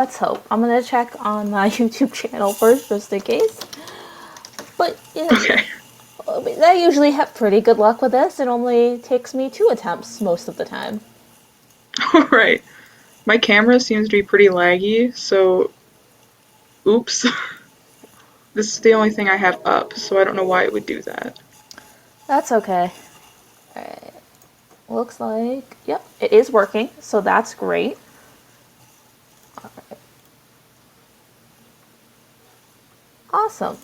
let's hope. I'm gonna check on my YouTube channel first, just in case. But Okay. I usually have pretty good luck with this. It only takes me 2 attempts most of the time. All right. My camera seems to be pretty laggy, so oops. This is the only thing I have up, so I don't know why it would do that. That's okay. Alright. Looks like, yep, it is working, so that's great. Alright. Awesome.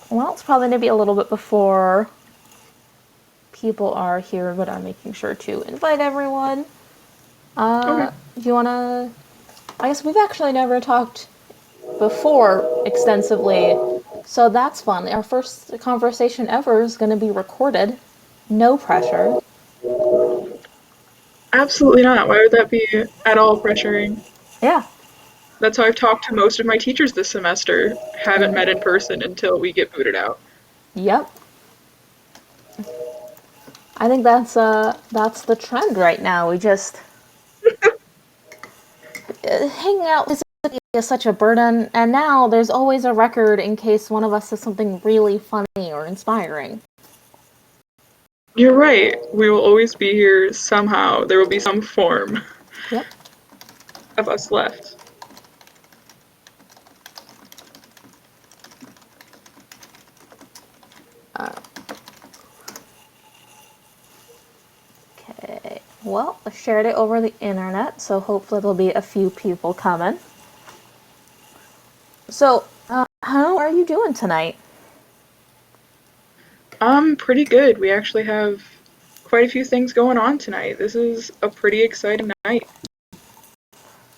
Well, it's probably gonna be a little bit before people are here, but I'm making sure to invite everyone. Okay. Do you wanna? I guess we've actually never talked before extensively, so that's fun. Our first conversation ever is gonna be recorded. No pressure. Absolutely not. Why would that be at all pressuring? Yeah. That's how I've talked to most of my teachers this semester. Haven't met in person until we get booted out. Yep. I think that's the trend right now. We just hanging out physically is such a burden, and now there's always a record in case one of us says something really funny or inspiring. You're right. We will always be here somehow. There will be some form Yep. of us left. Uh, okay. Well, I shared it over the internet, so hopefully there'll be a few people coming. So, how are you doing tonight? Pretty good. We actually have quite a few things going on tonight. This is a pretty exciting night.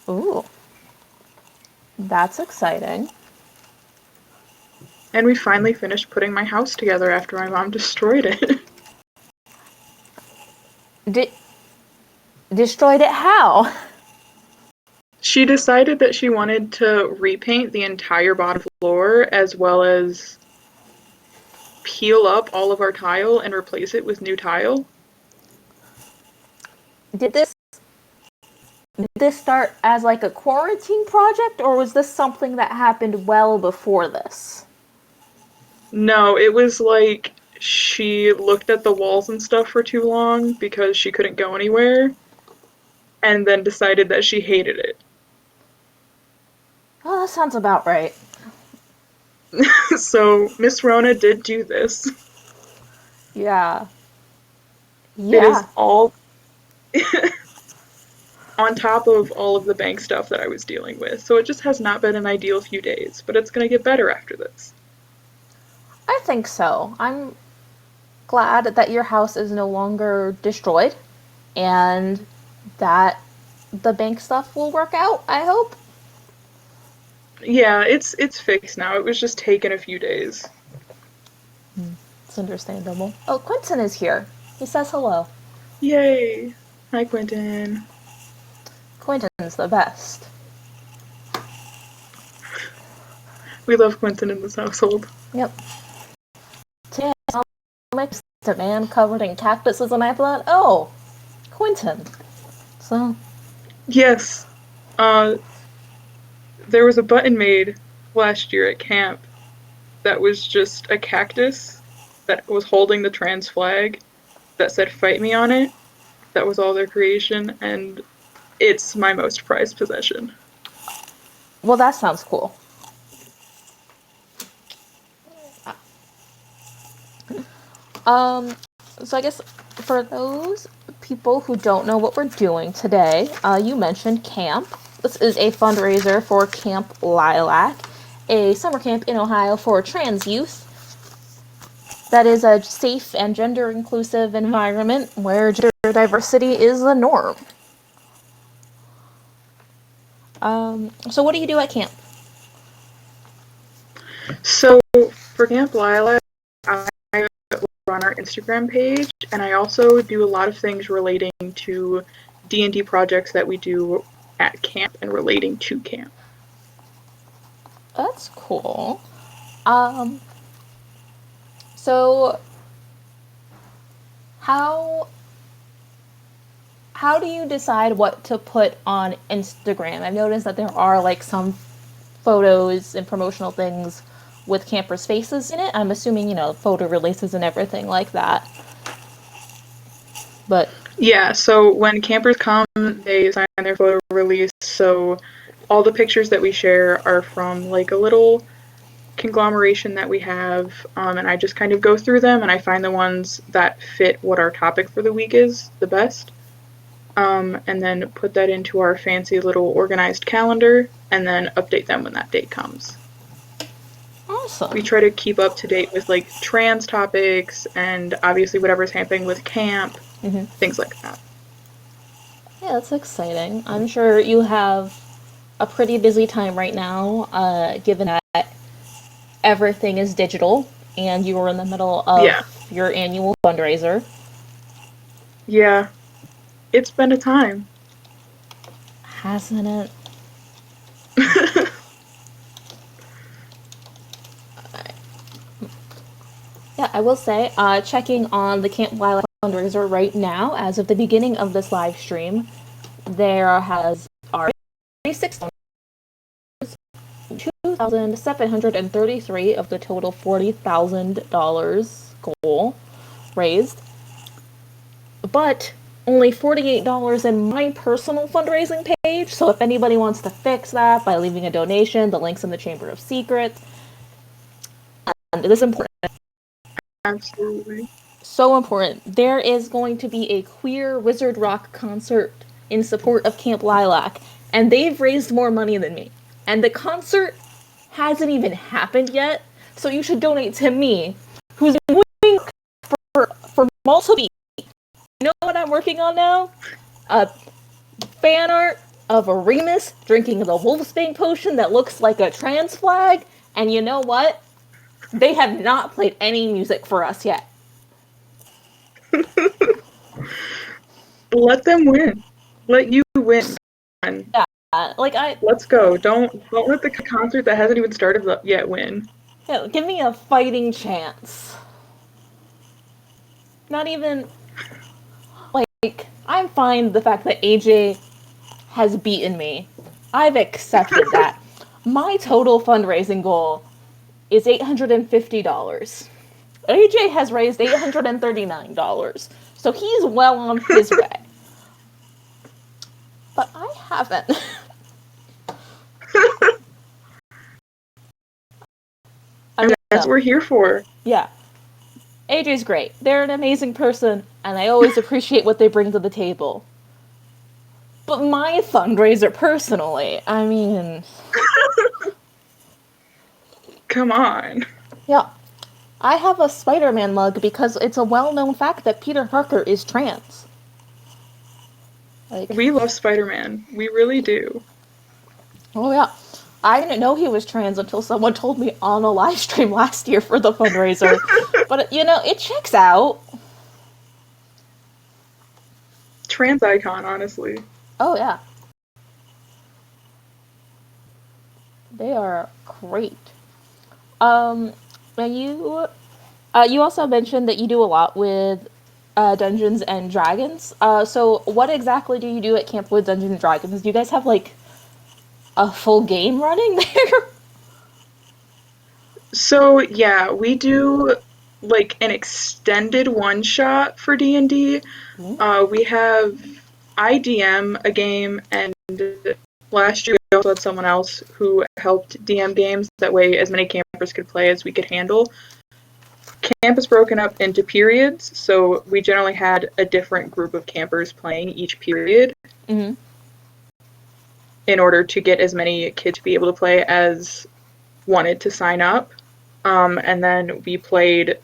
Ooh, that's exciting. And we finally finished putting my house together after my mom destroyed it. Did destroyed it how? She decided that she wanted to repaint the entire bottom floor as well as peel up all of our tile and replace it with new tile. Did this start as like a quarantine project, or was this something that happened well before this? No, it was like she looked at the walls and stuff for too long because she couldn't go anywhere and then decided that she hated it. Oh, that sounds about right. So Miss Rona did do this. Yeah. It is Yeah. all on top of all of the bank stuff that I was dealing with. So it just has not been an ideal few days, but it's going to get better after this. I think so. I'm glad that your house is no longer destroyed and that the bank stuff will work out, I hope. Yeah, it's fixed now. It was just taking a few days. It's understandable. Oh, Quentin is here. He says hello. Yay! Hi, Quentin. Quentin's the best. We love Quentin in this household. Yep. Today I saw a man covered in cactuses and I thought, oh, Quentin. So, Yes, uh, there was a button made last year at camp that was just a cactus that was holding the trans flag that said "Fight Me" on it. That was all their creation, and it's my most prized possession. well, that sounds cool. Um, so I guess for those people who don't know what we're doing today, you mentioned camp. This is a fundraiser for Camp Lilac, a summer camp in Ohio for trans youth. That is a safe and gender inclusive environment where gender diversity is the norm. So what do you do at camp? So for Camp Lilac, I run our Instagram page, and I also do a lot of things relating to D&D projects that we do at camp and relating to camp. That's cool. Um, so how how do you decide what to put on Instagram? I've noticed that there are like some photos and promotional things with campers' faces in it. I'm assuming, photo releases and everything like that. But Yeah, so when campers come, they sign their photo release. So all the pictures that we share are from like a little conglomeration that we have, and I just kind of go through them and I find the ones that fit what our topic for the week is the best, and then put that into our fancy little organized calendar and then update them when that date comes. We awesome. try to keep up to date with like trans topics and obviously whatever's happening with camp, things like that. Yeah, that's exciting. I'm sure you have a pretty busy time right now, given that everything is digital and you are in the middle of Yeah, your annual fundraiser. yeah, it's been a time. Hasn't it? Yeah, I will say, checking on the Camp Lilac fundraiser right now, as of the beginning of this live stream, there has are 36 $2,733 of the total $40,000 goal raised, but only $48 in my personal fundraising page. So if anybody wants to fix that by leaving a donation, the link's in the Chamber of Secrets. And it is important. Absolutely. So important. There is going to be a queer Wizard Rock concert in support of Camp Lilac, and they've raised more money than me. And the concert hasn't even happened yet, so you should donate to me, who's been waiting for multiple weeks. You know what I'm working on now? A fan art of a Remus drinking the Wolfsbane potion that looks like a trans flag, and you know what? They have not played any music for us yet. Let them win. Let you win. Yeah, like Let's go. Don't let the concert that hasn't even started yet win. yeah, give me a fighting chance. Not even like I'm fine with the fact that AJ has beaten me. I've accepted that. My total fundraising goal is $850. AJ has raised $839, so he's well on his way. But I haven't. I mean, That's what we're here for. yeah. AJ's great. They're an amazing person, and I always appreciate what they bring to the table. But my fundraiser, personally, I mean, Come on. yeah. I have a Spider-Man mug because it's a well-known fact that Peter Parker is trans. Like, We love Spider-Man. We really do. oh yeah. I didn't know he was trans until someone told me on a live stream last year for the fundraiser. But, it checks out. Trans icon, honestly. Oh, yeah. They are great. And you also mentioned that you do a lot with Dungeons and Dragons. So what exactly do you do at Camp with Dungeons and Dragons? Do you guys have, like, a full game running there? So yeah, we do like an extended one shot for D&D. We have IDM a game, and last year we also had someone else who helped DM games. That way, as many campers could play as we could handle. Camp is broken up into periods, so we generally had a different group of campers playing each period. Mm-hmm. In order to get as many kids to be able to play as wanted to sign up. And then we played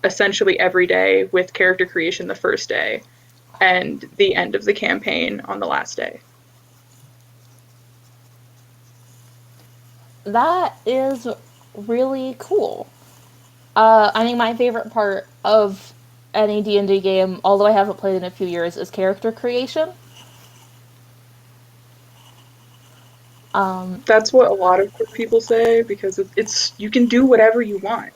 essentially every day with character creation the first day and the end of the campaign on the last day. That is really cool. I think my favorite part of any D&D game, although I haven't played in a few years, is character creation. That's what a lot of people say because it's you can do whatever you want.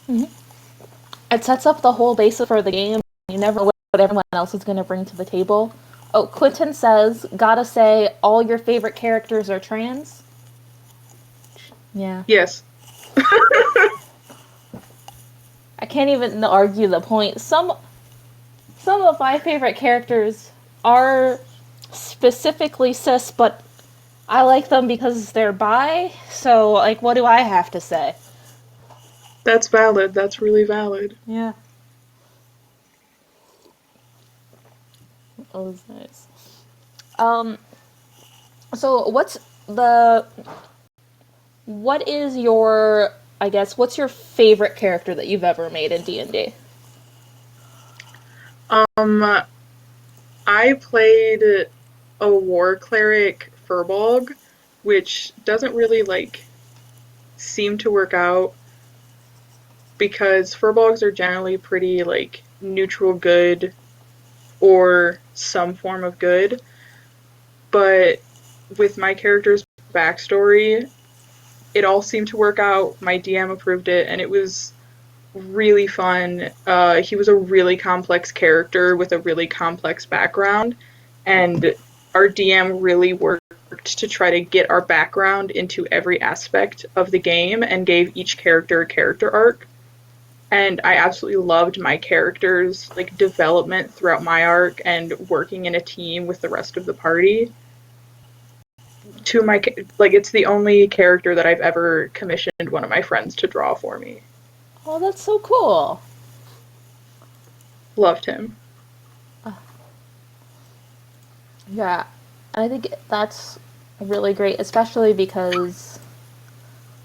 It sets up the whole basis for the game. You never know what everyone else is going to bring to the table. Oh, Quentin says, gotta say, all your favorite characters are trans. Yeah. Yes. I can't even argue the point. Some of my favorite characters are specifically cis, but I like them because they're bi, so, like, what do I have to say? That's valid. That's really valid. Yeah. That was nice. Um, so what is your, I guess, what's your favorite character that you've ever made in D&D? Um, I played a war cleric Furbolg, which doesn't really like seem to work out because Furbolgs are generally pretty like neutral good or some form of good. But with my character's backstory, it all seemed to work out. My DM approved it, and it was really fun. He was a really complex character with a really complex background, and our DM really worked to try to get our background into every aspect of the game and gave each character a character arc. And I absolutely loved my character's like development throughout my arc and working in a team with the rest of the party. To my like it's the only character that I've ever commissioned one of my friends to draw for me. Oh, that's so cool. Loved him. Yeah, I think that's really great, especially because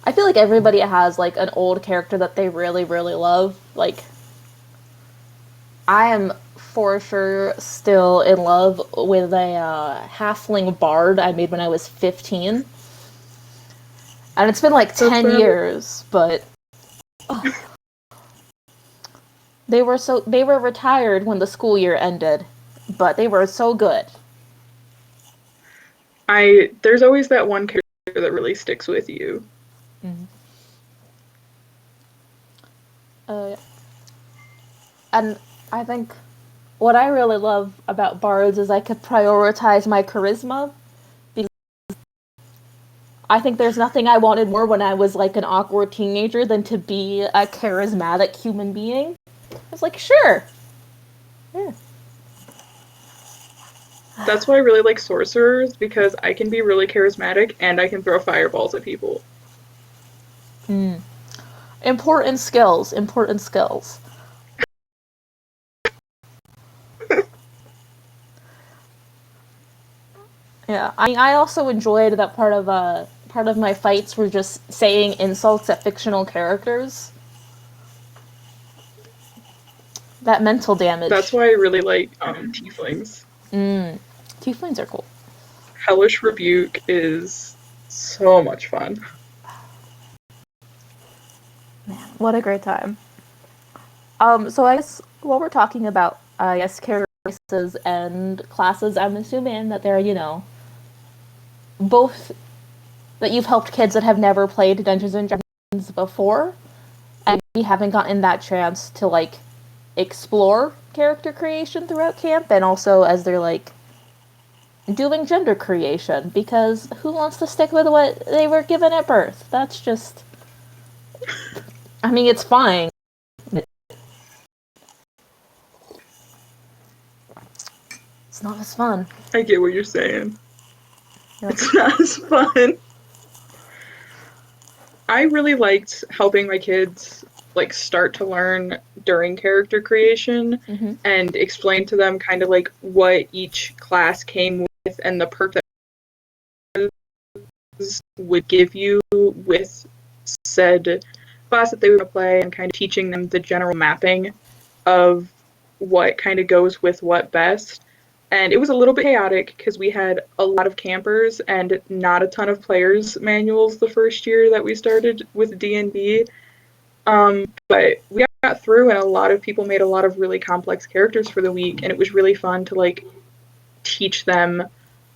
I feel like everybody has like an old character that they really, really love. Like, I am for sure still in love with a halfling bard I made when I was 15. And it's been like 10 years, but they were retired when the school year ended, but they were so good. There's always that one character that really sticks with you. Mm-hmm. And I think what I really love about bards is I could prioritize my charisma. Because I think there's nothing I wanted more when I was like an awkward teenager than to be a charismatic human being. I was like, sure. Yeah. That's why I really like sorcerers because I can be really charismatic and I can throw fireballs at people. Mm. Important skills. Important skills. Yeah, I mean, I also enjoyed that part of my fights were just saying insults at fictional characters. That mental That's damage. why I really like tieflings. Mm. Tieflings are cool. Hellish Rebuke is so much fun. Man, what a great time. So I guess while we're talking about, I guess, character races and classes, I'm assuming that they're, both that you've helped kids that have never played Dungeons and Dragons before, and you haven't gotten that chance to, like, explore character creation throughout camp, and also as they're, like, doing gender creation, because who wants to stick with what they were given at birth? That's just... I mean, it's fine. It's not as fun. I get what you're saying. Yep. It's not as fun. I really liked helping my kids like start to learn during character creation Mm-hmm. and explain to them kind of like what each class came with and the perk that would give you with said class that they would play and kind of teaching them the general mapping of what kind of goes with what best. And it was a little bit chaotic because we had a lot of campers and not a ton of players manuals the first year that we started with D&D. But we got through and a lot of people made a lot of really complex characters for the week, and it was really fun to like teach them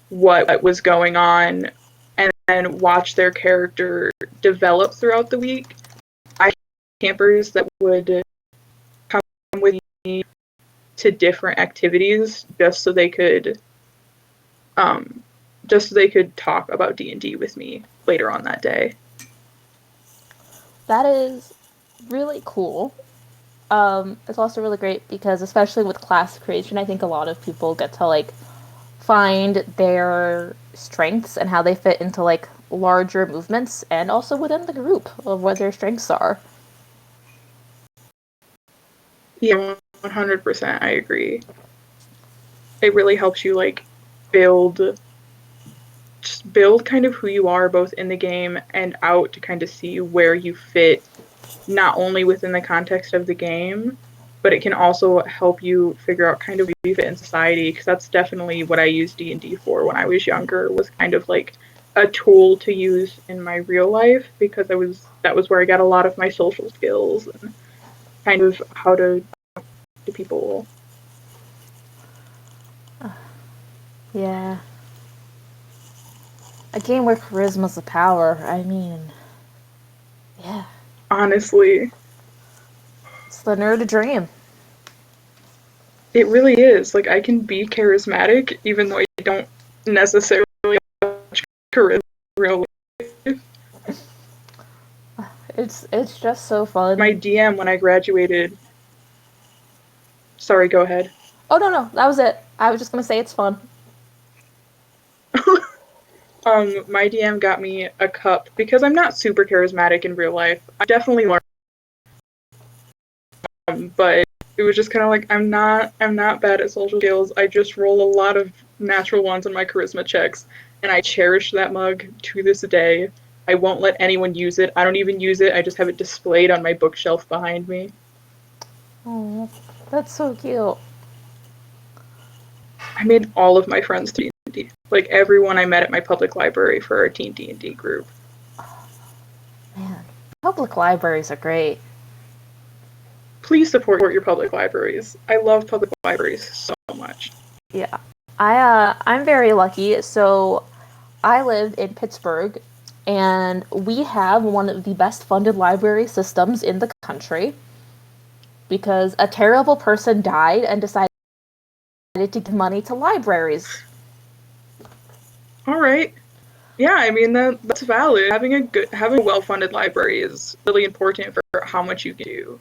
what was going on and then watch their character develop throughout the week. I had campers that would come with me to different activities just so they could just so they could talk about D&D with me later on that day. That is really cool. It's also really great because, especially with class creation, I think a lot of people get to like find their strengths and how they fit into like larger movements and also within the group of what their strengths are. Yeah, 100%. I agree. It really helps you like build just build kind of who you are both in the game and out to kind of see where you fit not only within the context of the game, but it can also help you figure out kind of where you fit in society, because that's definitely what I used D&D for when I was younger, was kind of like a tool to use in my real life, because that was where I got a lot of my social skills and kind of how to talk to people. Yeah. A game where charisma's a power. I mean, yeah. Honestly, It's the nerd dream. it really is. Like, I can be charismatic even though I don't necessarily have much charisma in real life. It's just so fun. My DM when I graduated. Sorry, go ahead. Oh no, that was it. I was just gonna say it's fun. My DM got me a cup because I'm not super charismatic in real life. I definitely learned, but it was just kind of like I'm not bad at social skills. I just roll a lot of natural ones on my charisma checks, and I cherish that mug to this day. I won't let anyone use it. I don't even use it. I just have it displayed on my bookshelf behind me. Oh, that's so cute. I made all of my friends D&D. Like everyone I met at my public library for our teen D&D group. Man, public libraries are great. Please support your public libraries. I love public libraries so much. Yeah. I'm very lucky. So I live in Pittsburgh and we have one of the best funded library systems in the country because a terrible person died and decided to give money to libraries. All right. Yeah, I mean that's valid. Having a well-funded library is really important for how much you can do.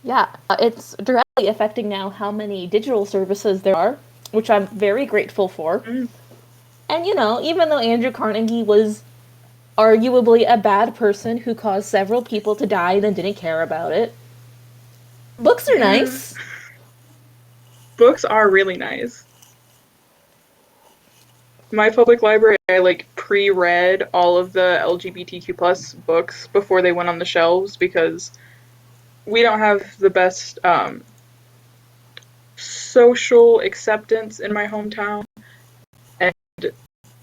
Yeah, it's directly affecting now how many digital services there are, which I'm very grateful for. Mm. And even though Andrew Carnegie was arguably a bad person who caused several people to die and then didn't care about it, books are Yeah. nice. Books are really nice. My public library, I like pre-read all of the LGBTQ plus books before they went on the shelves because we don't have the best social acceptance in my hometown, and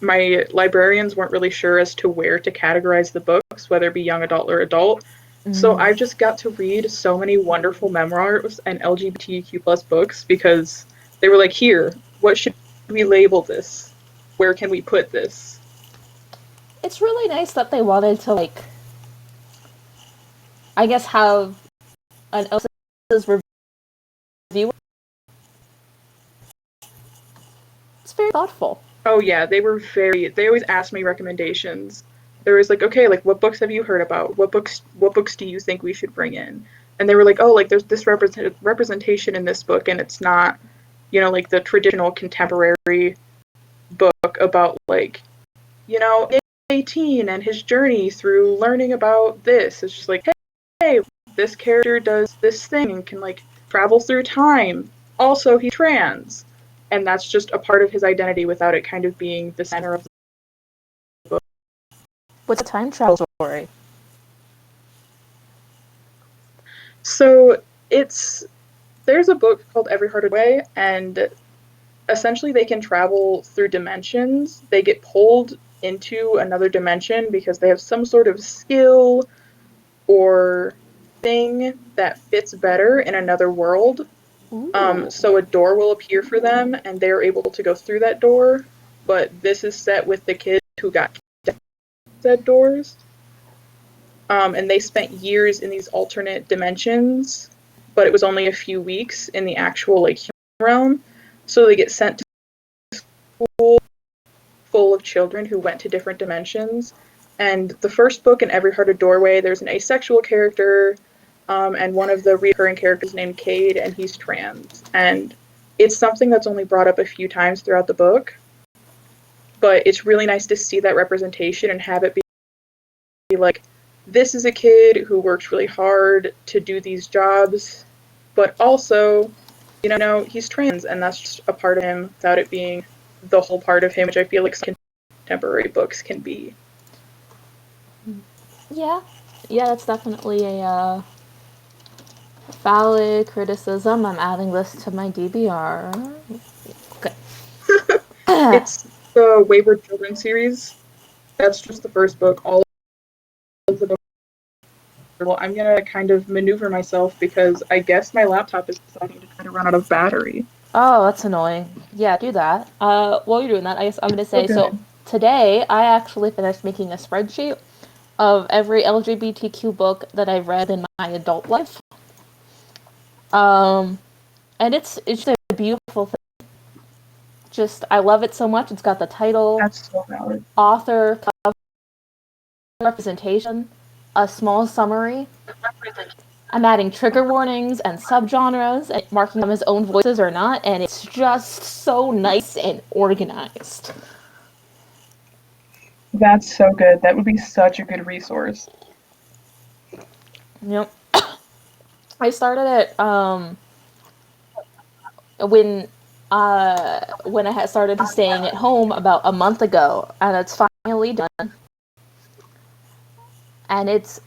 my librarians weren't really sure as to where to categorize the books, whether it be young adult or adult. So Mm. I just got to read so many wonderful memoirs and LGBTQ plus books because they were like, here, what should we label this? Where can we put this? It's really nice that they wanted to, like, I guess, have an else's review. It's very thoughtful. Oh yeah, they always asked me recommendations. There was like, okay, like what books have you heard about? What books do you think we should bring in? And they were like, oh, like there's this representation in this book and it's not, like the traditional contemporary book about like, 18 and his journey through learning about this. It's just like, hey, this character does this thing and can like travel through time. Also, he's trans. And that's just a part of his identity without it kind of being the center of the book. What's a time travel story? So it's there's a book called Every Hearted Way, and essentially they can travel through dimensions. They get pulled into another dimension because they have some sort of skill or thing that fits better in another world. Ooh. So a door will appear for them, and they're able to go through that door. But this is set with the kids who got said doors, and they spent years in these alternate dimensions, but it was only a few weeks in the actual like human realm. So they get sent to school of children who went to different dimensions. And the first book, In Every Heart a Doorway, there's an asexual character, and one of the recurring characters named Cade, and he's trans. And it's something that's only brought up a few times throughout the book, but it's really nice to see that representation and have it be like, this is a kid who works really hard to do these jobs, but also, he's trans, and that's just a part of him without it being the whole part of him, which I feel like contemporary books can be. Yeah, that's definitely a valid criticism. I'm adding this to my DBR. Okay. It's the Wayward Children series. That's just the first book. All of the books. Well, I'm gonna kind of maneuver myself because I guess my laptop is deciding to try to run out of battery. Oh, that's annoying. Yeah, do that. While you're doing that, I guess I'm gonna say, Okay. so today I actually finished making a spreadsheet of every LGBTQ book that I've read in my adult life. And it's just a beautiful thing. Just, I love it so much. It's got the title, That's so valid. author, cover, representation, a small summary. I'm adding trigger warnings and subgenres, and marking them as own voices or not, and it's just so nice and organized. That's so good. That would be such a good resource. Yep. I started it when I had started staying at home about a month ago, and it's finally done. And it's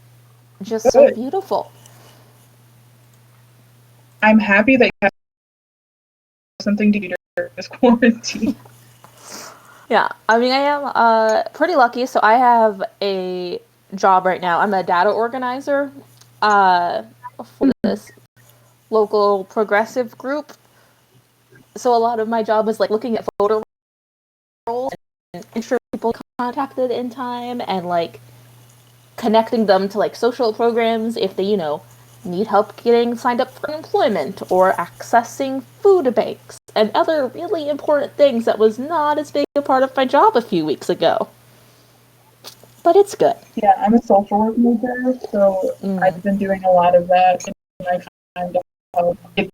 just so beautiful. I'm happy that you have something to do during this quarantine. Yeah, I mean, I am pretty lucky. So I have a job right now. I'm a data organizer for this local progressive group. So a lot of my job is like looking at voter rolls and ensure people contacted in time, and like connecting them to like social programs if they, need help getting signed up for employment or accessing food banks and other really important things that was not as big a part of my job a few weeks ago. But it's good. Yeah, I'm a social work major, so I've been doing a lot of that, and I kind of help get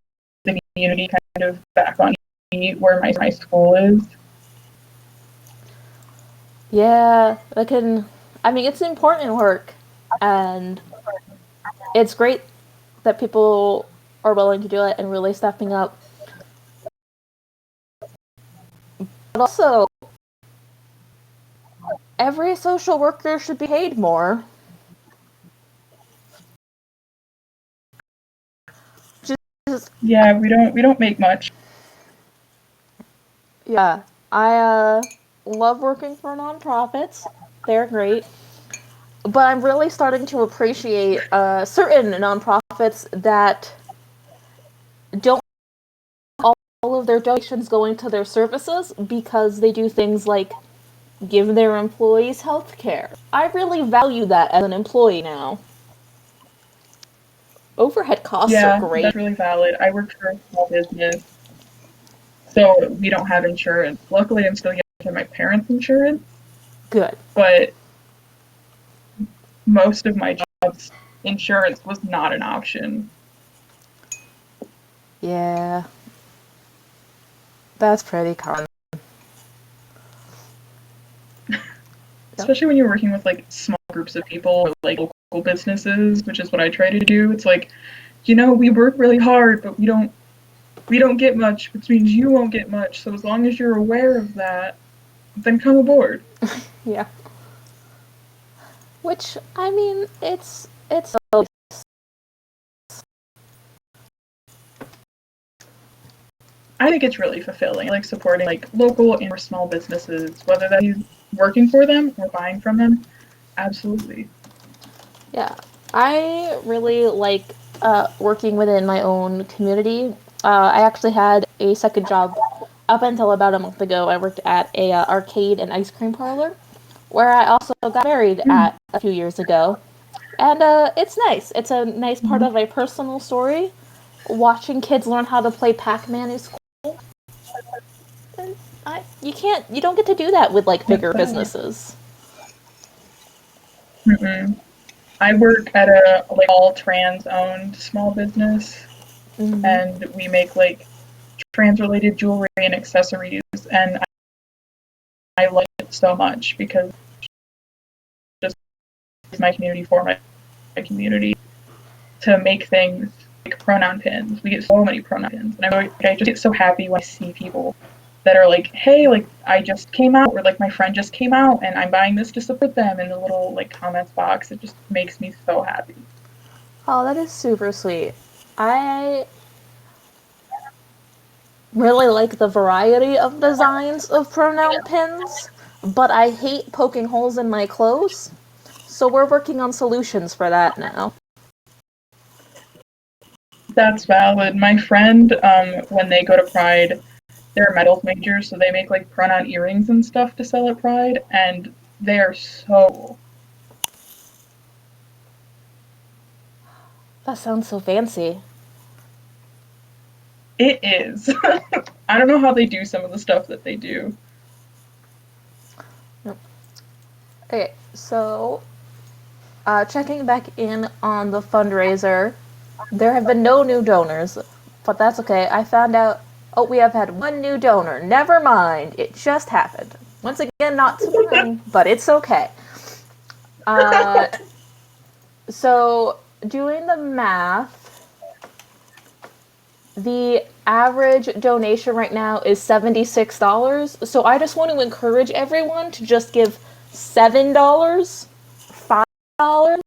the community kind of back on feet where my school is. Yeah, it's important work, and it's great that people are willing to do it and really stepping up. But also, every social worker should be paid more. Yeah, we don't make much. Yeah, I love working for nonprofits. They're great. But I'm really starting to appreciate certain nonprofits that don't all of their donations going to their services because they do things like give their employees health care. I really value that as an employee now. Overhead costs are great. That's really valid. I work for a small business, so we don't have insurance. Luckily, I'm still getting my parents' insurance. Good. But most of my jobs, insurance was not an option. Yeah. That's pretty common. Especially when you're working with like small groups of people or like local businesses, which is what I try to do. It's like, we work really hard, but we don't get much, which means you won't get much. So as long as you're aware of that, then come aboard. Yeah. Which, I mean, it's I think it's really fulfilling. I like supporting like local and small businesses, whether that is working for them or buying from them. Absolutely. Yeah. I really like working within my own community. I actually had a second job up until about a month ago. I worked at a arcade and ice cream parlor, where I also got married at a few years ago. And it's nice. It's a nice part of my personal story. Watching kids learn how to play Pac-Man is cool. You don't get to do that with like That's bigger sad. businesses. Mm-mm. I work at a like all trans owned small business, Hmm. and we make like trans related jewelry and accessories, and I like it so much because it's just my community for my community to make things like pronoun pins. We get so many pronoun pins, and I just get so happy when I see people that are like, "Hey, like I just came out," or like my friend just came out, and I'm buying this to support them in the little like comments box. It just makes me so happy. Oh, that is super sweet. I really like the variety of designs of pronoun pins, but I hate poking holes in my clothes. So we're working on solutions for that now. That's valid. My friend, when they go to Pride, they're metals majors, so they make like pronoun earrings and stuff to sell at Pride, and they are so. That sounds so fancy. It is. I don't know how they do some of the stuff that they do. Okay, so checking back in on the fundraiser, there have been no new donors, but that's okay. I found out, oh, we have had one new donor. Never mind, it just happened. Once again, not to brag, but it's okay. Uh, so, doing the math, the average donation right now is $76. So, I just want to encourage everyone to just give $7, $5.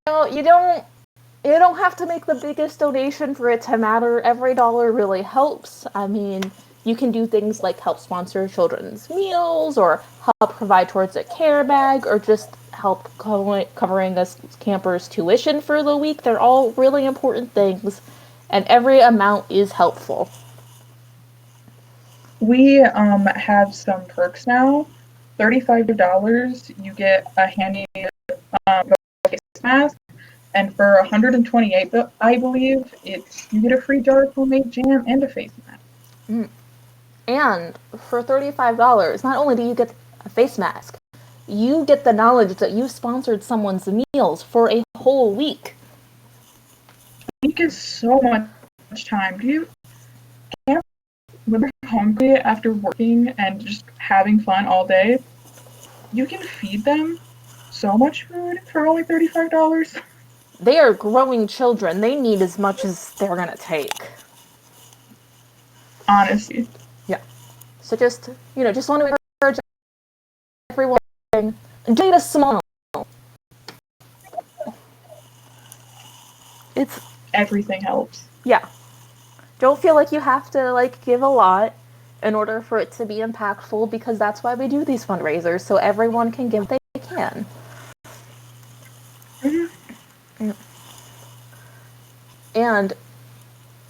No, you don't have to make the biggest donation for it to matter. Every dollar really helps. I mean, you can do things like help sponsor children's meals or help provide towards a care bag or just help covering us campers' tuition for the week. They're all really important things, and every amount is helpful. We have some perks now. $35, you get a handy face mask, and for 128, I believe it's you get a free jar of homemade jam and a face mask. And for $35, not only do you get a face mask, you get the knowledge that you sponsored someone's meals for a whole week. A week is so much time. Do you can't when you're hungry after working and just having fun all day? You can feed them so much food for only $35. They are growing children. They need as much as they're gonna take. Honestly, Yeah. So just want to encourage everyone. Donate a small. It's everything helps. yeah. Don't feel like you have to like give a lot in order for it to be impactful because that's why we do these fundraisers so everyone can give what they can. Mhm. And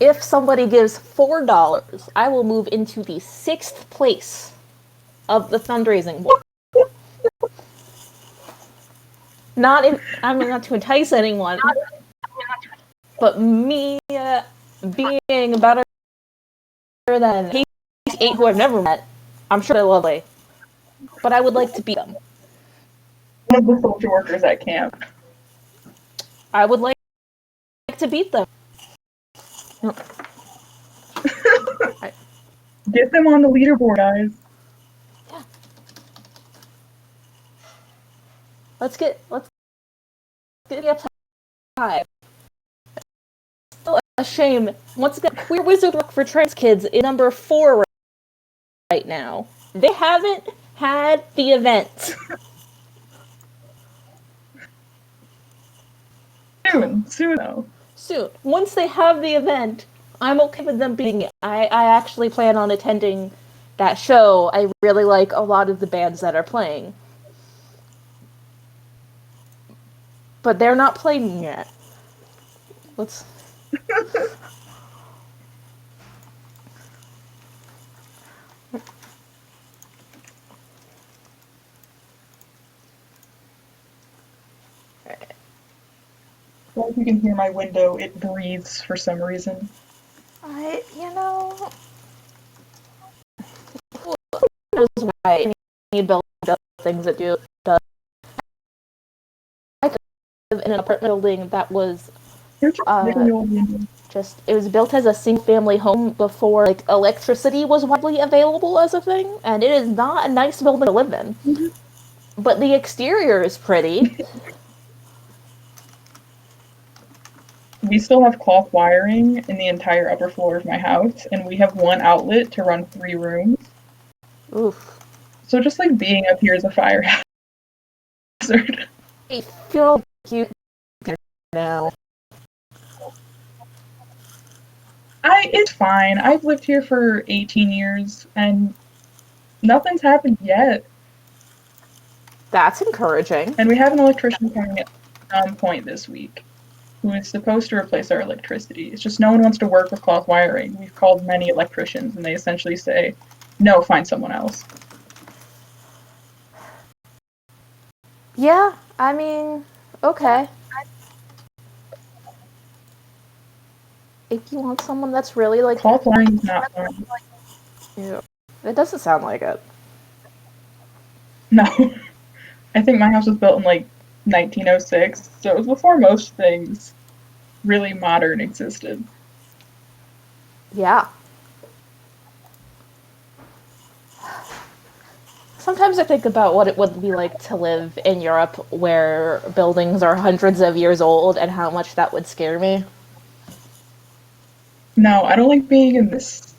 if somebody gives $4, I will move into the sixth place of the fundraising board. I'm not to entice anyone, but me being better than Casey 8, who I've never met, I'm sure they're lovely, but I would like to beat them. One of the social workers at camp. I would like to beat them. I, Get them on the leaderboard, guys. yeah, let's get up to 5. Still a shame. Once again, Queer Wizard Rock for Trans Kids is number 4 right now. They haven't had the event. Soon though. Soon. Once they have the event, I'm okay with them beating it. I actually plan on attending that show. I really like a lot of the bands that are playing. But they're not playing yet. Let's. Well, if you can hear my window, it breathes for some reason. I, you know, any building does things that do. Does. I live in an apartment building that was uh, it was built as a single family home before like electricity was widely available as a thing, and it is not a nice building to live in. Mhm. But the exterior is pretty. We still have cloth wiring in the entire upper floor of my house, and we have one outlet to run 3 rooms. Oof. So just like being up here is a fire hazard. I feel cute now. It's fine. I've lived here for 18 years and nothing's happened yet. That's encouraging. And we have an electrician coming at some point this week who is supposed to replace our electricity. It's just no one wants to work with cloth wiring. We've called many electricians and they essentially say, no, find someone else. Yeah, I mean, okay. If you want someone that's really like Cloth wiring is not fun. yeah, it doesn't sound like it. No. I think my house was built in like 1906, so it was before most things really modern existed. Yeah. Sometimes I think about what it would be like to live in Europe where buildings are hundreds of years old and how much that would scare me. No, I don't like being in this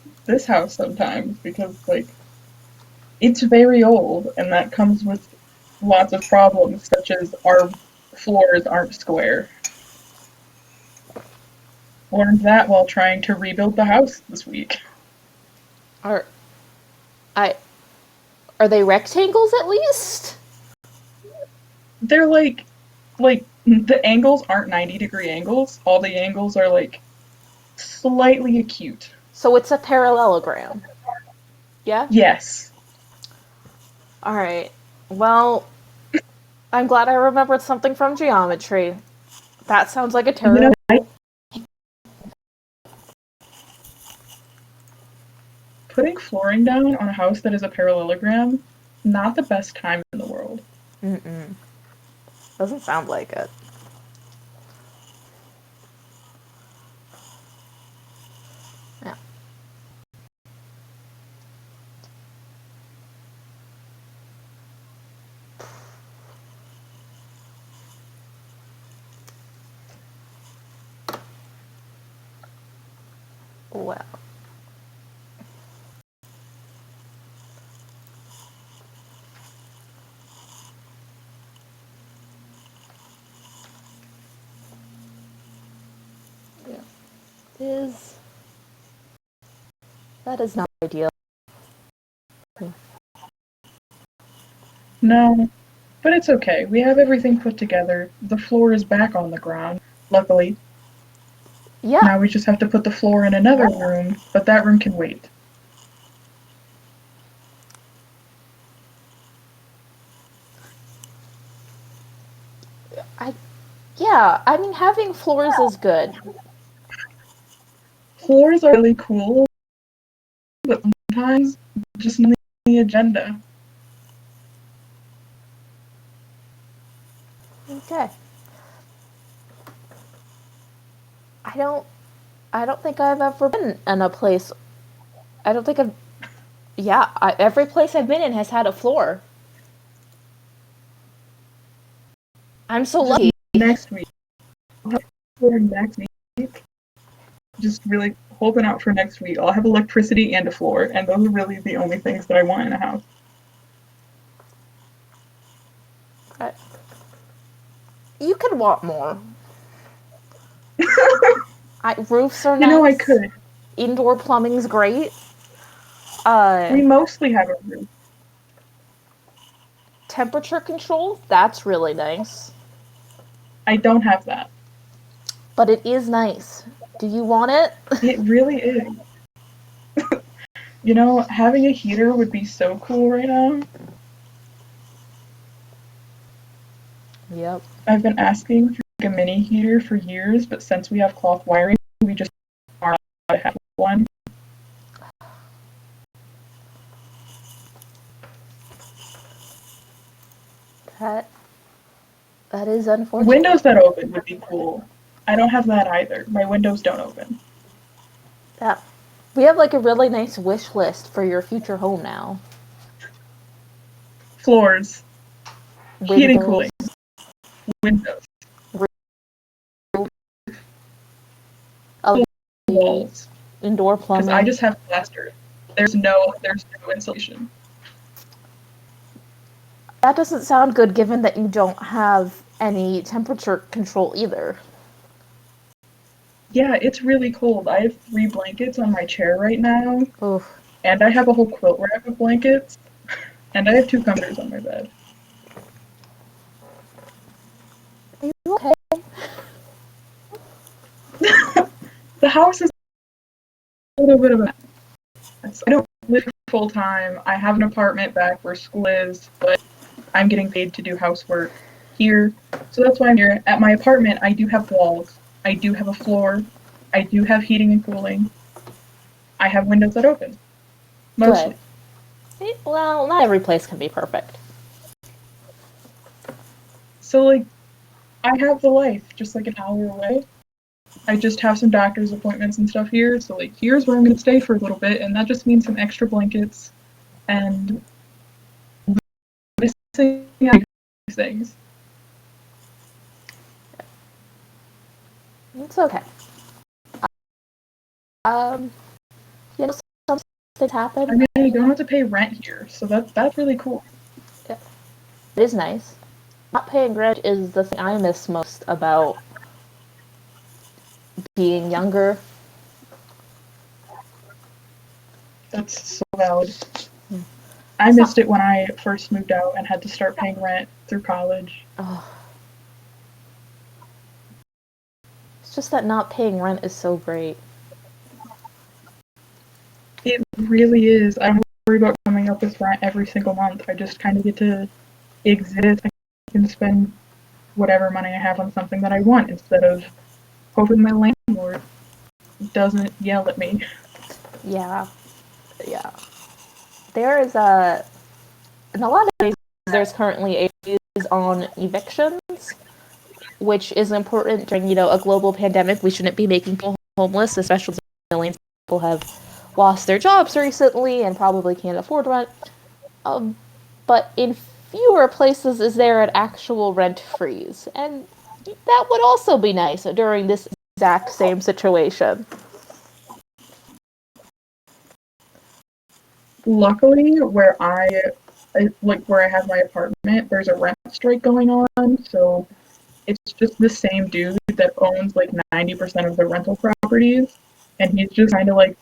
house sometimes because like it's very old and that comes with lots of problems such as our floors aren't square. Learned that while trying to rebuild the house this week. Are I are they rectangles at least? They're like the angles aren't 90-degree angles. All the angles are like slightly acute. So it's a parallelogram. Yeah? Yes. All right. Well, I'm glad I remembered something from geometry. That sounds like a You know, terrible. putting flooring down on a house that is a parallelogram, not the best time in the world. Mm-mm. Doesn't sound like it. Yeah. Well. Yeah. Is that is not ideal. No, but it's okay. We have everything put together. The floor is back on the ground, luckily. Yeah. Now we just have to put the floor in another room, but that room can wait. I yeah, I mean having floors is good. Floors are really cool, but sometimes just on the agenda. Okay. I don't I don't think I've ever been in a place. I don't think I've. Yeah, every place I've been in has had a floor. I'm so Just lucky. next week. I'll have floor next week. Just really hoping out for next week. I'll have electricity and a floor, and those are really the only things that I want in a house. You could want more. Roofs are You know, I nice. could. Indoor plumbing's great. We mostly have a roof. Temperature control, that's really nice. I don't have that. But it is nice. Do you want it? It really is. You know, having a heater would be so cool right now. Yep. I've been asking for like a mini heater for years, but since we have cloth wiring, we just aren't allowed to have one. That that is unfortunate. Windows that open would be cool. I don't have that either. My windows don't open. Yeah. We have like a really nice wish list for your future home now. Floors, heating, Windows, cooling, windows, roof, walls. indoor Because I plumbing. just have plaster. There's no insulation. That doesn't sound good given that you don't have any temperature control either. Yeah, it's really cold. I have 3 blankets on my chair right now, Oof. and I have a whole quilt rack of blankets, and I have 2 comforters on my bed. Are you okay? The house is a little bit of a mess. I don't live full time. I have an apartment back where school is, but I'm getting paid to do housework here. So that's why I'm here. At my apartment, I do have walls. I do have a floor. I do have heating and cooling. I have windows that open, Good. mostly. Well, not every place can be perfect. So, like, I have the life just like an hour away. I just have some doctor's appointments and stuff here. So, like, here's where I'm going to stay for a little bit. And that just means some extra blankets and missing out things. It's okay. Um, you know, some things I happen. mean, you don't have to pay rent here. So, that's really cool. It is nice. Not paying rent is the thing I miss most about being younger. That's so valid. I It's not. missed it when I first moved out and had to start paying rent through college. Oh, it's just that not paying rent is so great. It really is. I don't worry about coming up with rent every single month. I just kind of get to exist. I can spend whatever money I have on something that I want instead of hoping my landlord doesn't yell at me. Yeah, yeah. There is a in a lot of ways. There's currently a freeze on evictions, which is important during a global pandemic. We shouldn't be making people homeless, especially since millions of people have lost their jobs recently and probably can't afford rent. But in fewer places is there an actual rent freeze, and that would also be nice during this exact same situation. Luckily, where I have my apartment, there's a rent strike going on, so it's just the same dude that owns like 90% of the rental properties, and he's just kind of like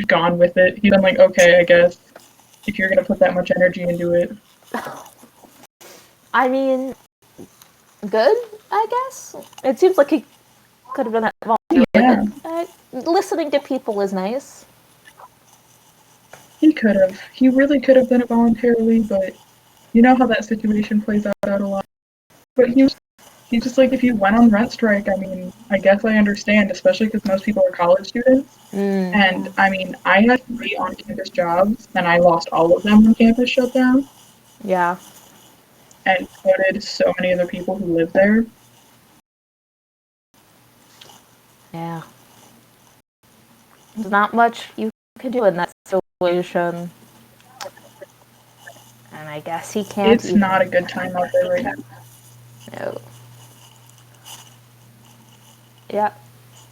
gone with it. He's been like, okay, I guess if you're gonna put that much energy into it. I mean, good, I guess. It seems like he could have done that Yeah, voluntarily, but listening to people is nice. he could have. He really could have done it voluntarily, but you know how that situation plays out a lot. But he's just like, if you went on rent strike, I mean, I guess I understand, especially because most people are college students. And Mm, I mean, I had 3 on-campus jobs, and I lost all of them when campus shut down, yeah, and so did so many other people who live there. yeah. There's not much you can do in that situation, and I guess he can't It's not a even. good time out there right now. No. Yeah.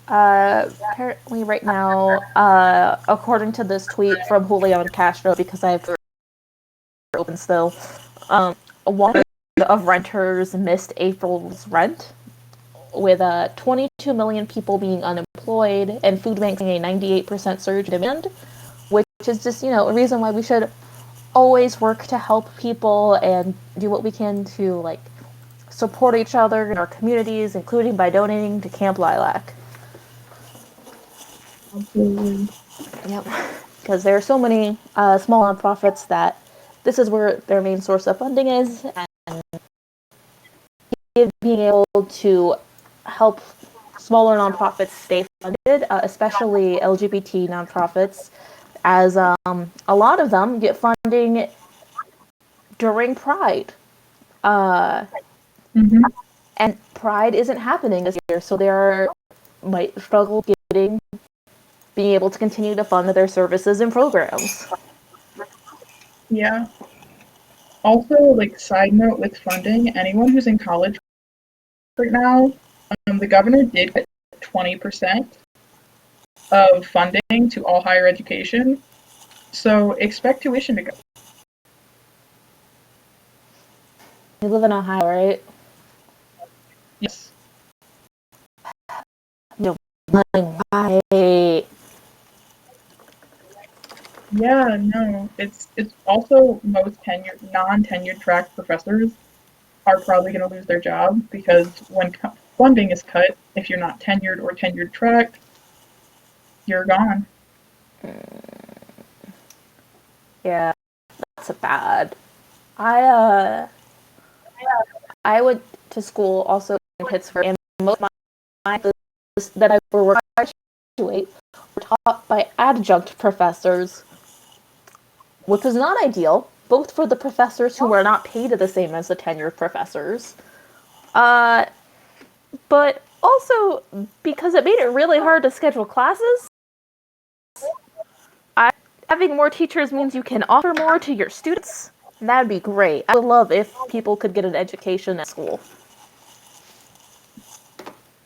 Apparently, right now, according to this tweet from Julian Castro, because I have Twitter open still, one of renters missed April's rent, with 22 million people being unemployed and food banks seeing a 98% surge in demand, which is just a reason why we should always work to help people and do what we can to support each other in our communities, including by donating to Camp Lilac. Absolutely. Yep. Because there are so many small nonprofits that this is where their main source of funding is, and being able to help smaller nonprofits stay funded, especially LGBT nonprofits, as a lot of them get funding during Pride. Uh, Mm-hmm. and Pride isn't happening this year, so they might struggle being able to continue to fund their services and programs. Yeah. Also, like, side note with funding, anyone who's in college right now, the governor did cut 20% of funding to all higher education. So expect tuition to go. You live in Ohio, right? Yes. No, why? Yeah, no. It's also most non-tenured track professors are probably going to lose their job because when funding is cut, if you're not tenured or tenured track, you're gone. Yeah, that's bad. I I went to school also in Pittsburgh, and most of my classes that I were graduate were taught by adjunct professors, which was not ideal, both for the professors who were not paid the same as the tenured professors, uh, but also because it made it really hard to schedule classes. Having more teachers means you can offer more to your students. And that'd be great. I would love if people could get an education at school.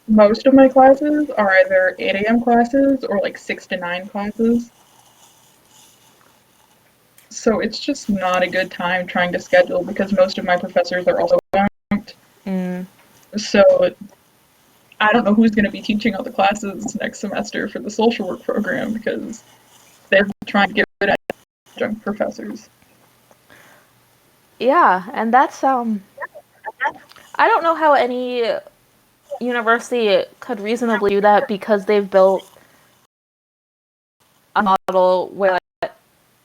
Most of my classes are either 8 a.m. classes or like 6 to 9 classes. So it's just not a good time trying to schedule because most of my professors are also adjunct. Mm. So I don't know who's going to be teaching all the classes next semester for the social work program because they're trying to get rid of adjunct professors. Yeah, and that's I don't know how any university could reasonably do that because they've built a model where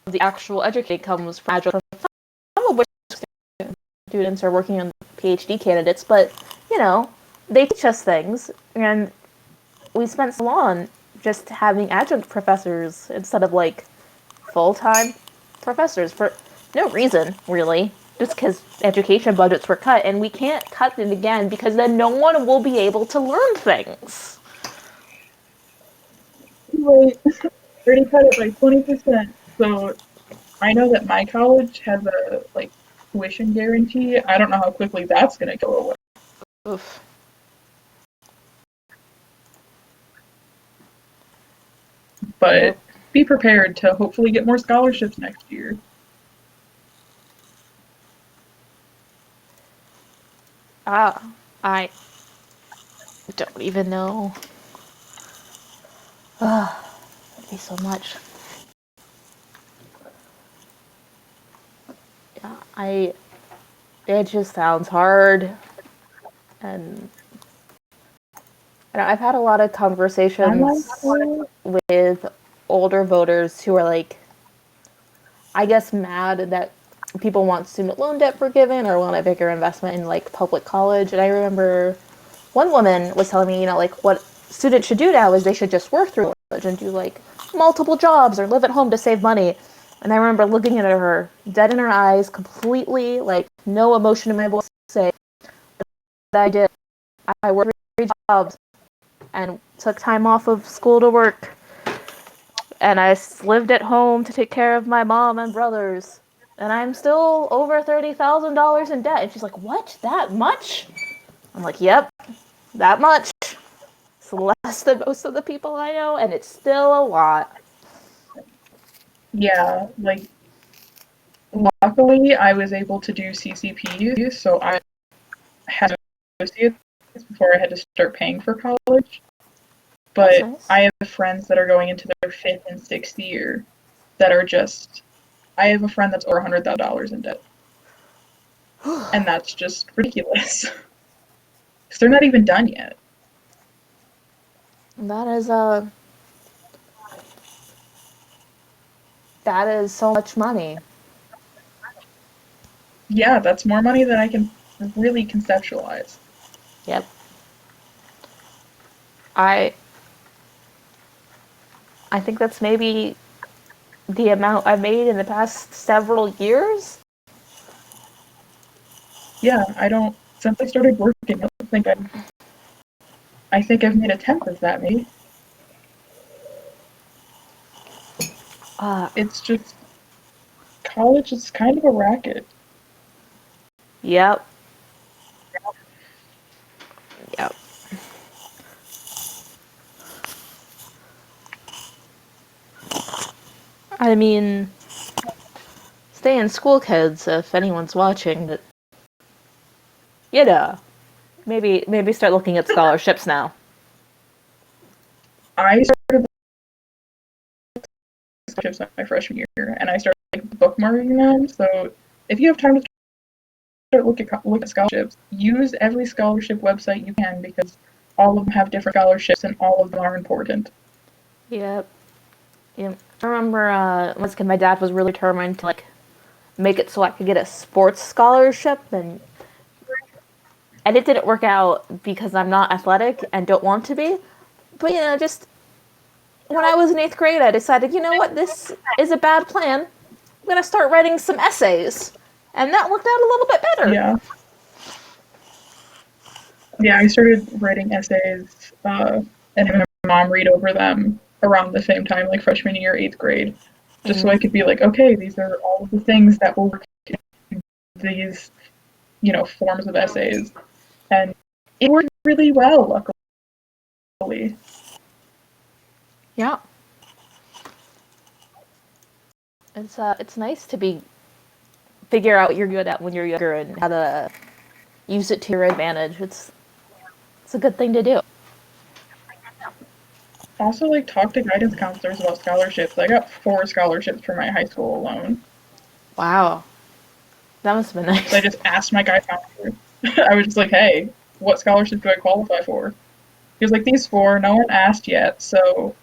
the actual education comes from adjunct, some of which students are working on PhD candidates, but they teach us things, and we spent so long just having adjunct professors instead of like full-time professors for no reason, really. Just because education budgets were cut, and we can't cut them again because then no one will be able to learn things. Anyway, already cut it by 20%. So I know that my college has a like tuition guarantee. I don't know how quickly that's going to go away. Oof. But Yep. be prepared to hopefully get more scholarships next year. I don't even know. It'd be so much. Yeah, it just sounds hard, and I've had a lot of Online conversations school, with older voters who are like, I guess, mad that people want student loan debt forgiven or want a bigger investment in like public college. And I remember one woman was telling me, like what students should do now is they should just work through college and do like multiple jobs or live at home to save money. And I remember looking at her, dead in her eyes, completely like no emotion in my voice, say, I did. I worked 3 jobs and took time off of school to work. And I lived at home to take care of my mom and brothers. And I'm still over $30,000 in debt. And she's like, what? That much? I'm like, yep, that much. It's less than most of the people I know, and it's still a lot. yeah, like luckily I was able to do CCP, so I had associates before I had to start paying for college. That's But nice. I have friends that are going into their fifth and sixth year that are just. I have a friend that's over $100,000 in debt, and that's just ridiculous because they're not even done yet. That is that is so much money. Yeah, that's more money than I can really conceptualize. Yep. I I think that's maybe the amount I've made in the past several years. Yeah, since I started working, I don't think I think I've made a tenth of that, maybe. Uh, It's just, college is kind of a racket. yep, yep. I mean, stay in school, kids, if anyone's watching. That, you know, maybe start looking at scholarships now. I started scholarships my freshman year, and I started like bookmarking them. So if you have time to start look at scholarships, use every scholarship website you can because all of them have different scholarships and all of them are important. Yep, yep. I remember once again, my dad was really determined to like make it so I could get a sports scholarship, and it didn't work out because I'm not athletic and don't want to be. But just when I was in 8th grade, I decided, you know what, this is a bad plan. I'm gonna start writing some essays, and that worked out a little bit better. Yeah, yeah. I started writing essays and having my mom read over them around the same time, like freshman year, 8th grade, just so I could be like, okay, these are all of the things that will work in these, forms of essays, and it worked really well, luckily. Yeah, it's nice to be figure out what you're good at when you're younger and how to use it to your advantage. It's a good thing to do. Also, like, talk to guidance counselors about scholarships. I got 4 scholarships for my high school alone. Wow, that must have been So I nice. just asked my guidance counselor. I was just like, hey, what scholarship do I qualify for? He was like, these 4, no one asked yet, so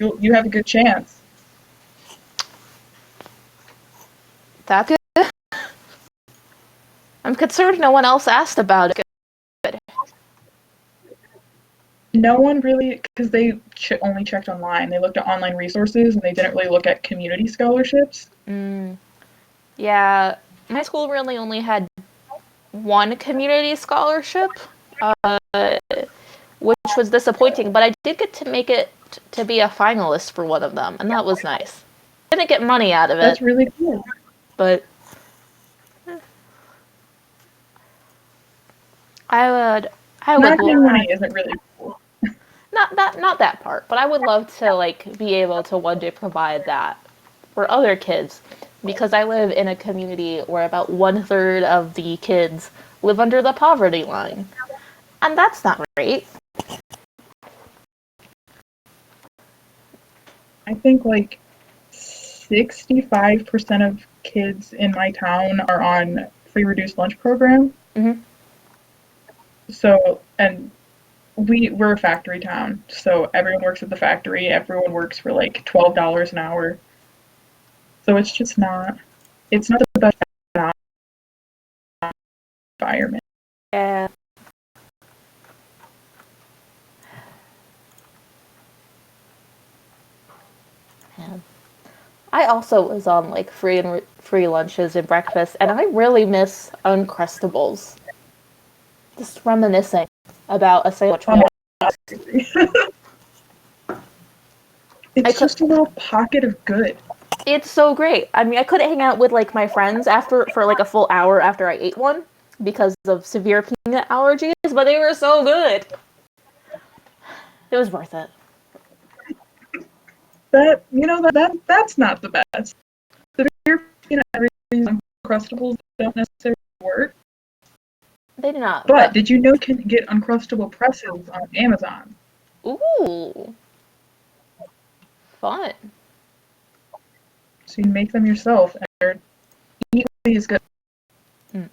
you have a good chance. That's good. I'm concerned no one else asked about it. Good. No one really, because they only checked online. They looked at online resources and they didn't really look at community scholarships. Yeah, my school really only had one community scholarship, which was disappointing, but I did get to make it to be a finalist for one of them, and that was nice. Didn't get money out of it, That's really cool. but I would I would Not getting money isn't really cool. not that part, but I would love to like be able to one day provide that for other kids because I live in a community where about 1/3 of the kids live under the poverty line, and that's not great. I think like 65% of kids in my town are on free reduced lunch program. Mm-hmm. So, and we're a factory town, so everyone works at the factory. Everyone works for like $12 an hour. So it's not the best environment. Yeah. Yeah. I also was on like free lunches and breakfast, and I really miss Uncrustables. Just reminiscing about a sandwich we Um, had. I it's could. just a little pocket of good. It's so great. I mean, I couldn't hang out with like my friends after for like a full hour after I ate one because of severe peanut allergies, but they were so good. It was worth it. That's not the best. The beer peanut everything Uncrustables don't necessarily work. They did not, But but did you know you can get Uncrustable pretzels on Amazon? ooh, fun. So you make them yourself, and they're equally as good. Mm.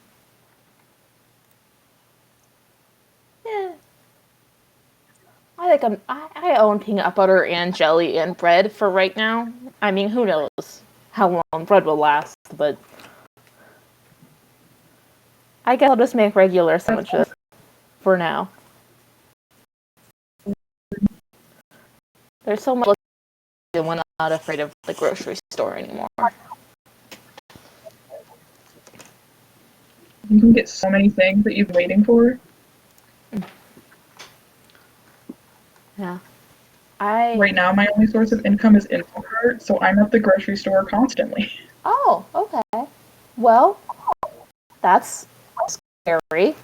Yeah, I own peanut butter and jelly and bread for right now. I mean, who knows how long bread will last, but I guess I'll just make regular That's sandwiches awesome. for now. There's so much and we're not afraid of the grocery store anymore. You can get so many things that you've been waiting for. Yeah. I. Right now, my only source of income is Instacart, so I'm at the grocery store constantly. Oh, okay. Well, that's scary.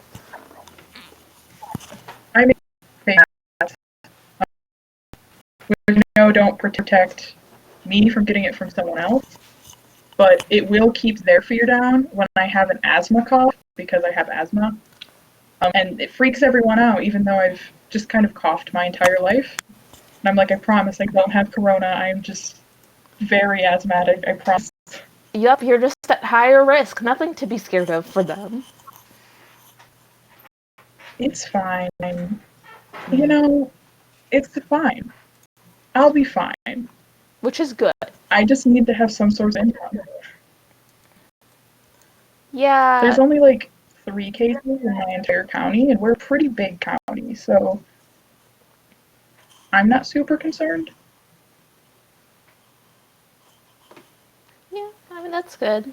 I make that, which don't protect me from getting it from someone else, but it will keep their fear down when I have an asthma cough because I have asthma. And it freaks everyone out, even though I've just kind of coughed my entire life. And I'm like, I promise I don't have corona. I am just very asthmatic. I promise. Yup, you're just at higher risk. Nothing to be scared of for them. It's fine. You know, it's fine. I'll be fine. Which is good. I just need to have some source of income. Yeah. There's only like 3 cases in my entire county, and we're a pretty big county, so I'm not super concerned. Yeah, I mean, that's good.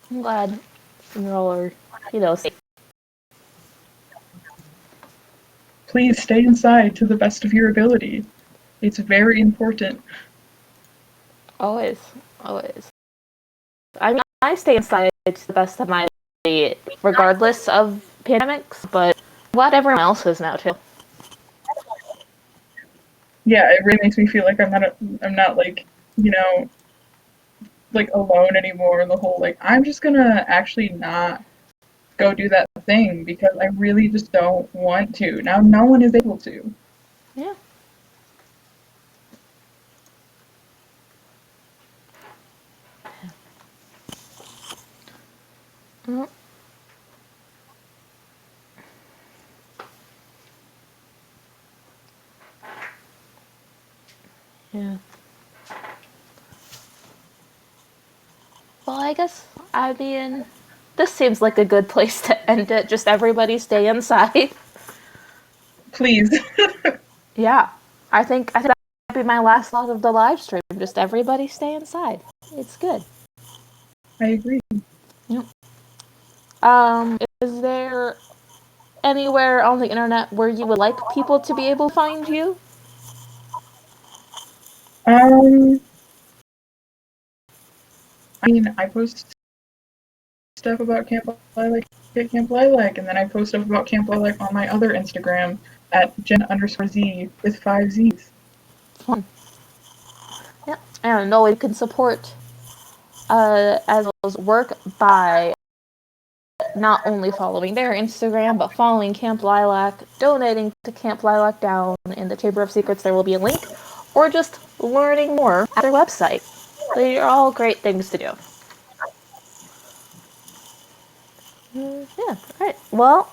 I'm glad you all are, safe. Please stay inside to the best of your ability. It's very important. Always. Always. I mean, I stay inside to the best of my ability, regardless of pandemics, but glad everyone else is now, too. Yeah, it really makes me feel like I'm not like, you know, like alone anymore. And the whole like I'm just gonna actually not go do that thing because I really just don't want to. Now no one is able to. Yeah. Mm, yeah. Well, I mean, this seems like a good place to end it. Just everybody stay inside. Please. Yeah. I think that'd be my last thought of the live stream. Just everybody stay inside. It's good. I agree. Yep. Is there anywhere on the internet where you would like people to be able to find you? Um I mean I post stuff about Camp Lilac at Camp Lilac, and then I post stuff about Camp Lilac on my other Instagram at Jen_Z with 5 Z's. Fun. Yeah. And know you can support as well as work by not only following their Instagram, but following Camp Lilac, donating to Camp Lilac down in the Chamber of Secrets. There will be a link, or just learning more at their website. They are all great things to do. Yeah, alright. Well,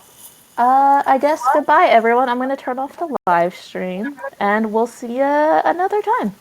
I guess goodbye, everyone. I'm going to turn off the live stream, and we'll see you another time.